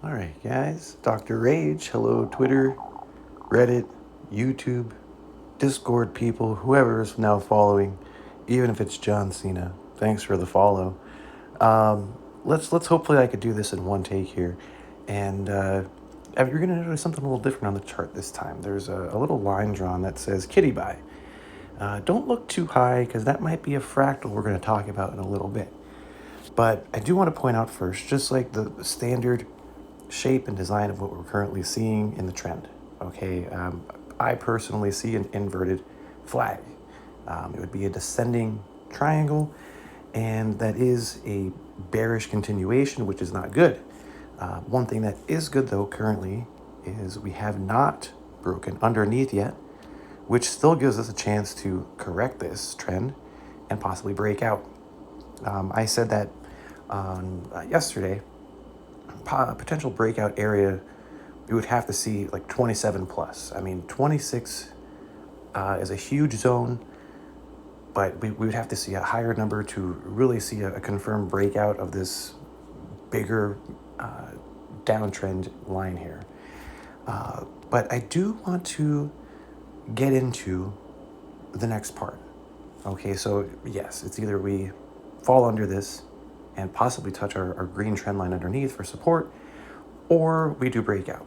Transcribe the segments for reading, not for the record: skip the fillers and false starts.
All right, guys. Dr. Rage. Hello, Twitter, Reddit, YouTube, Discord people, whoever is now following, even if it's John Cena. Thanks for the follow. Let's hopefully I could do this in one take here, and you're gonna notice something a little different on the chart this time. There's a little line drawn that says kitty buy. Don't look too high because that might be a fractal we're going to talk about in a little bit. But I do want to point out first, just like the standard shape and design of what we're currently seeing in the trend. Okay, I personally see an inverted flag. It would be a descending triangle, and that is a bearish continuation, which is not good. One thing that is good though currently is we have not broken underneath yet, which still gives us a chance to correct this trend and possibly break out. I said that on yesterday, potential breakout area, we would have to see like 27 plus. I mean, 26 is a huge zone, but we would have to see a higher number to really see a confirmed breakout of this bigger downtrend line here. But I do want to get into the next part. Okay, so yes, it's either we fall under this and possibly touch our green trend line underneath for support, or we do breakout.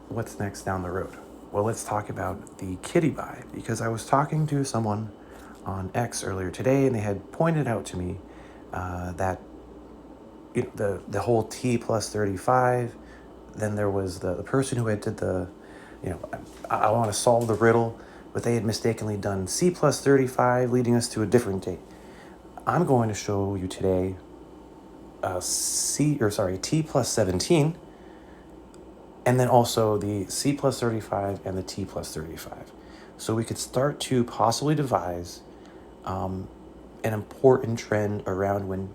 What's next down the road? Well, let's talk about the kitty buy, because I was talking to someone on X earlier today, and they had pointed out to me that the whole T+35, then there was the person who had did the, I want to solve the riddle, but they had mistakenly done C+35, leading us to a different date. I'm going to show you today T+17, and then also the C+35 and the T+35. So we could start to possibly devise an important trend around when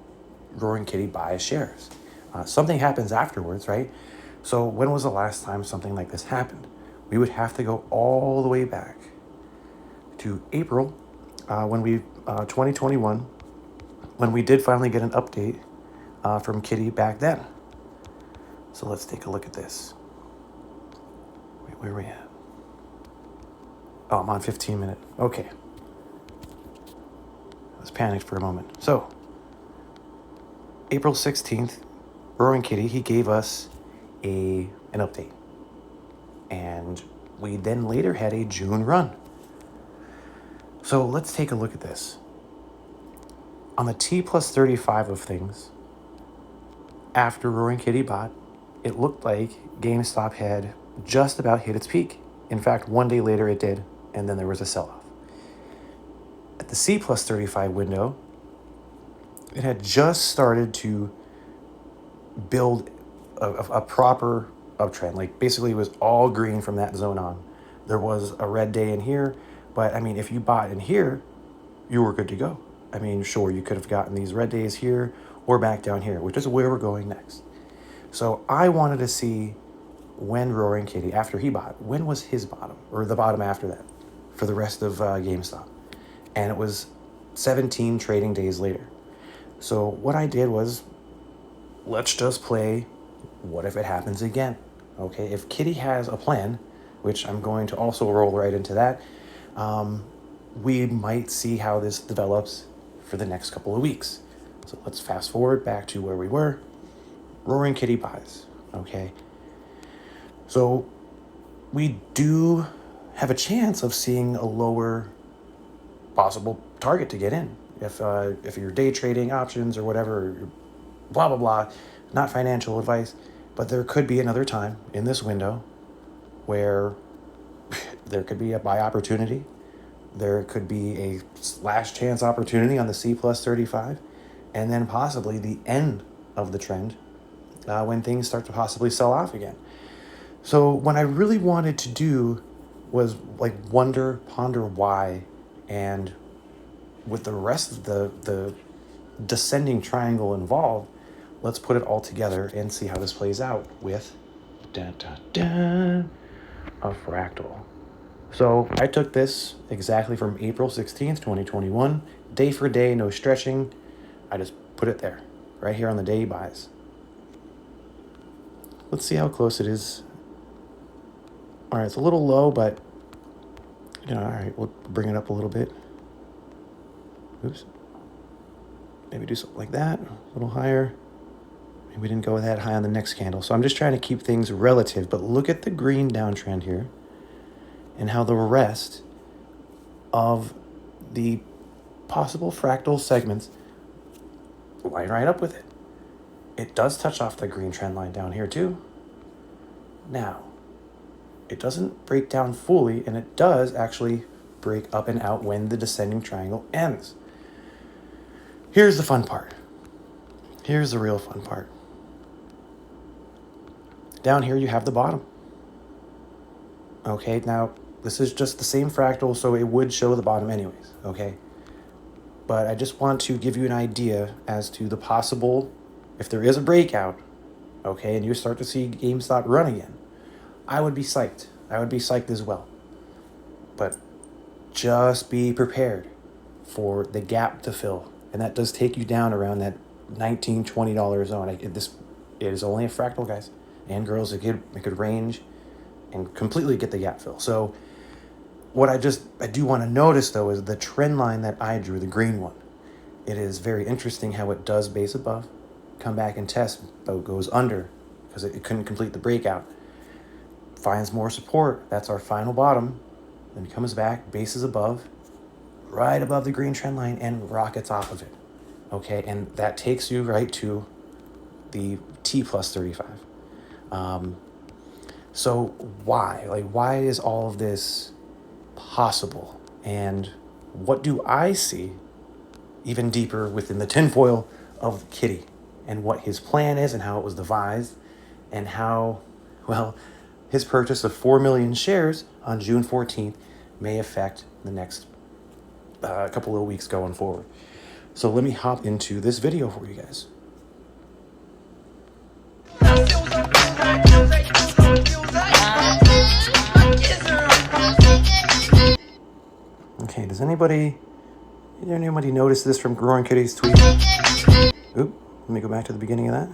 Roaring Kitty buys shares. Something happens afterwards, right? So when was the last time something like this happened? We would have to go all the way back to April, 2021, when we did finally get an update from Kitty back then. So let's take a look at this. Wait, where are we at? Oh, I'm on 15 minutes. Okay. I was panicked for a moment. So, April 16th, Roaring Kitty, he gave us an update. And we then later had a June run. So let's take a look at this. On the T+35 of things, after Roaring Kitty bought, it looked like GameStop had just about hit its peak. In fact, one day later it did, and then there was a sell-off. At the C+35 window, it had just started to build a proper uptrend. Like basically it was all green from that zone on. There was a red day in here, but I mean, if you bought in here, you were good to go. I mean, sure, you could have gotten these red days here or back down here, which is where we're going next. So I wanted to see when Roaring Kitty, after he bought, when was his bottom, or the bottom after that, for the rest of GameStop. And it was 17 trading days later. So what I did was, let's just play what if it happens again. Okay, if Kitty has a plan, which I'm going to also roll right into that, we might see how this develops for the next couple of weeks. So let's fast forward back to where we were. Roaring Kitty buys. Okay, so we do have a chance of seeing a lower possible target to get in. If you're day trading options or whatever, blah, blah, blah, not financial advice, but there could be another time in this window where there could be a buy opportunity. There could be a last chance opportunity on the C+35, and then possibly the end of the trend when things start to possibly sell off again. So what I really wanted to do was like ponder why, and with the rest of the descending triangle involved, let's put it all together and see how this plays out with a fractal. So I took this exactly from April 16th, 2021, day for day, no stretching. I just put it there, right here on the day buys. Let's see how close it is. All right, it's a little low, but, all right, we'll bring it up a little bit. Oops. Maybe do something like that, a little higher. Maybe we didn't go that high on the next candle. So I'm just trying to keep things relative, but look at the green downtrend here and how the rest of the possible fractal segments line right up with it. It does touch off the green trend line down here too. Now, it doesn't break down fully, and it does actually break up and out when the descending triangle ends. Here's the fun part. Here's the real fun part. Down here you have the bottom. Okay, now this is just the same fractal, so it would show the bottom anyways, okay? But I just want to give you an idea as to the possible, if there is a breakout, okay, and you start to see GameStop run again, I would be psyched. I would be psyched as well. But just be prepared for the gap to fill. And that does take you down around that $19, $20 zone. It is only a fractal, guys and girls. It could range and completely get the gap fill. So what I do want to notice, though, is the trend line that I drew, the green one. It is very interesting how it does base above, come back and test, but goes under because it couldn't complete the breakout. Finds more support. That's our final bottom. Then comes back, bases above, right above the green trend line, and rockets off of it. Okay, and that takes you right to the T+35. So why? Why is all of this possible? And what do I see even deeper within the tinfoil of Kitty, and what his plan is, and how it was devised, and how, well, his purchase of 4 million shares on June 14th may affect the next couple of weeks going forward. So let me hop into this video for you guys. Okay, does anybody notice this from Growing Kitty's tweet? Oop, let me go back to the beginning of that.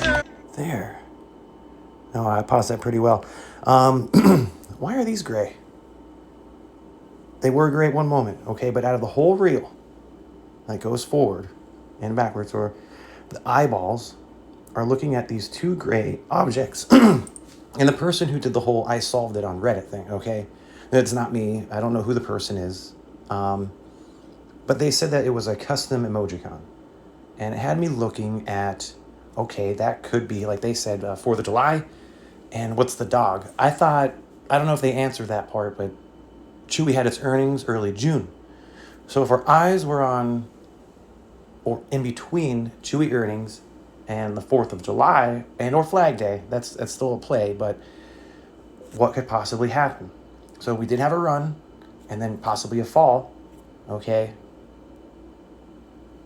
Right there. No, I paused that pretty well. Why are these gray? They were gray at one moment, okay, but out of the whole reel that goes forward and backwards, or the eyeballs are looking at these two gray objects. And the person who did the whole I solved it on Reddit thing, okay, it's not me. I don't know who the person is. But they said that it was a custom emojicon. And it had me looking at, okay, that could be, like they said, 4th of July. And what's the dog? I don't know if they answered that part, but Chewy had its earnings early June. So if our eyes were on, or in between Chewy earnings and the 4th of July and or Flag Day, that's still a play, but what could possibly happen? So we did have a run and then possibly a fall, okay?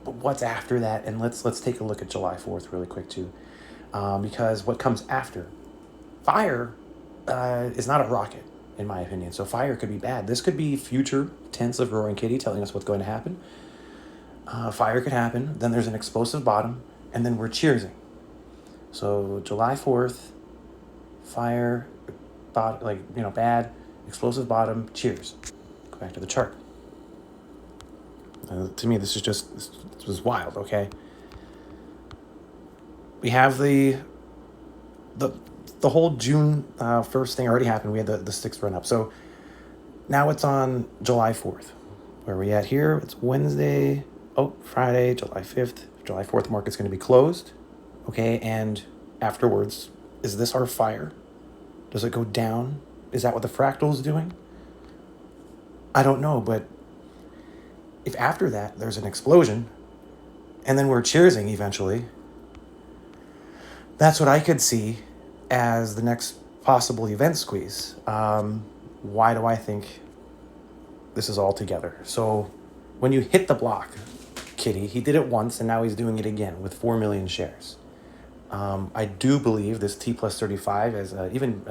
But what's after that? And let's take a look at July 4th really quick too, because what comes after? Fire is not a rocket, in my opinion. So fire could be bad. This could be future tense of Roaring Kitty telling us what's going to happen. Fire could happen. Then there's an explosive bottom, and then we're cheersing. So July 4th, fire, bad, explosive bottom, cheers. Go back to the chart. To me, this was wild, okay? We have the whole June 1st thing already happened. We had the 6th run up. So now it's on July 4th. Where are we at here? It's Wednesday. Oh, Friday, July 5th. July 4th market's going to be closed. Okay, and afterwards, is this our fire? Does it go down? Is that what the fractal is doing? I don't know, but if after that there's an explosion and then we're cheersing eventually, that's what I could see as the next possible event squeeze. Why do I think this is all together? So when you hit the block, Kitty, he did it once and now he's doing it again with 4 million shares. I do believe this T+35, as even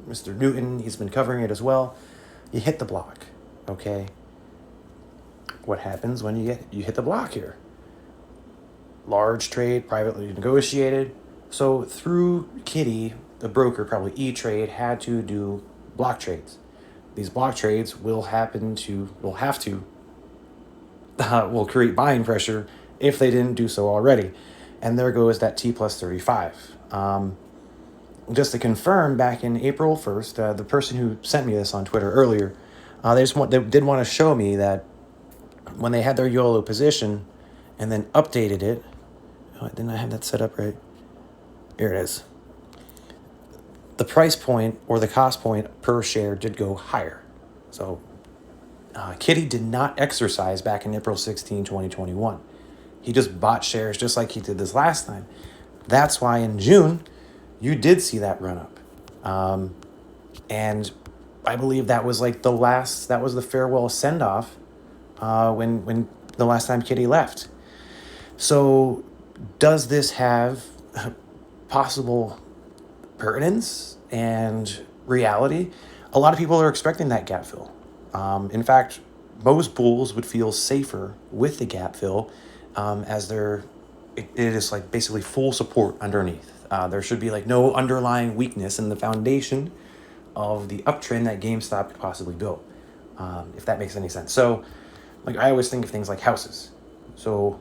Mr. Newton, he's been covering it as well. You hit the block, okay? what happens when you hit the block here. Large trade, privately negotiated. So through Kitty, the broker, probably E-Trade, had to do block trades. These block trades will create buying pressure if they didn't do so already. And there goes that T+35. Just to confirm, back in April 1st, the person who sent me this on Twitter earlier, they did want to show me that when they had their YOLO position and then updated it. Oh, didn't I have that set up right? Here it is. The price point or the cost point per share did go higher. So Kitty did not exercise back in April 16, 2021. He just bought shares just like he did this last time. That's why in June, you did see that run up. And I believe that was like that was the farewell send-off when the last time Kitty left. So does this have possible pertinence and reality? A lot of people are expecting that gap fill. In fact, most bulls would feel safer with the gap fill as it is like basically full support underneath. There should be like no underlying weakness in the foundation of the uptrend that GameStop could possibly build, if that makes any sense. So like I always think of things like houses. So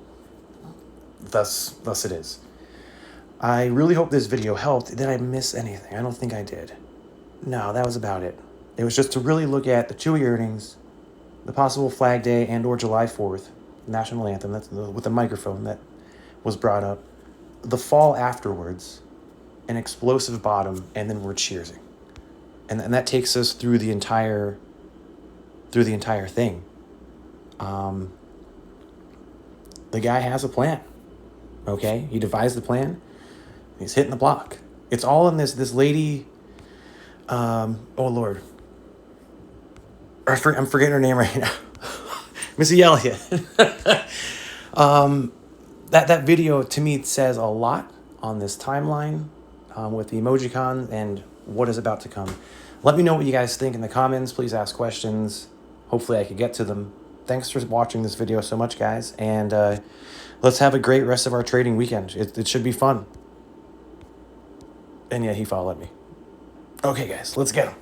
thus it is. I really hope this video helped. Did I miss anything? I don't think I did. No, that was about it. It was just to really look at the Chewy earnings, the possible Flag Day and or July 4th, national anthem, that's with the microphone that was brought up, the fall afterwards, an explosive bottom, and then we're cheersing. And that takes us through the entire thing. The guy has a plan. Okay? He devised the plan. He's hitting the block. It's all in this lady, oh Lord. I'm forgetting her name right now. Missy Elliott. That video to me says a lot on this timeline with the emojicon and what is about to come. Let me know what you guys think in the comments. Please ask questions. Hopefully I could get to them. Thanks for watching this video so much, guys. And let's have a great rest of our trading weekend. It should be fun. And yeah, he followed me. Okay, guys, let's get him.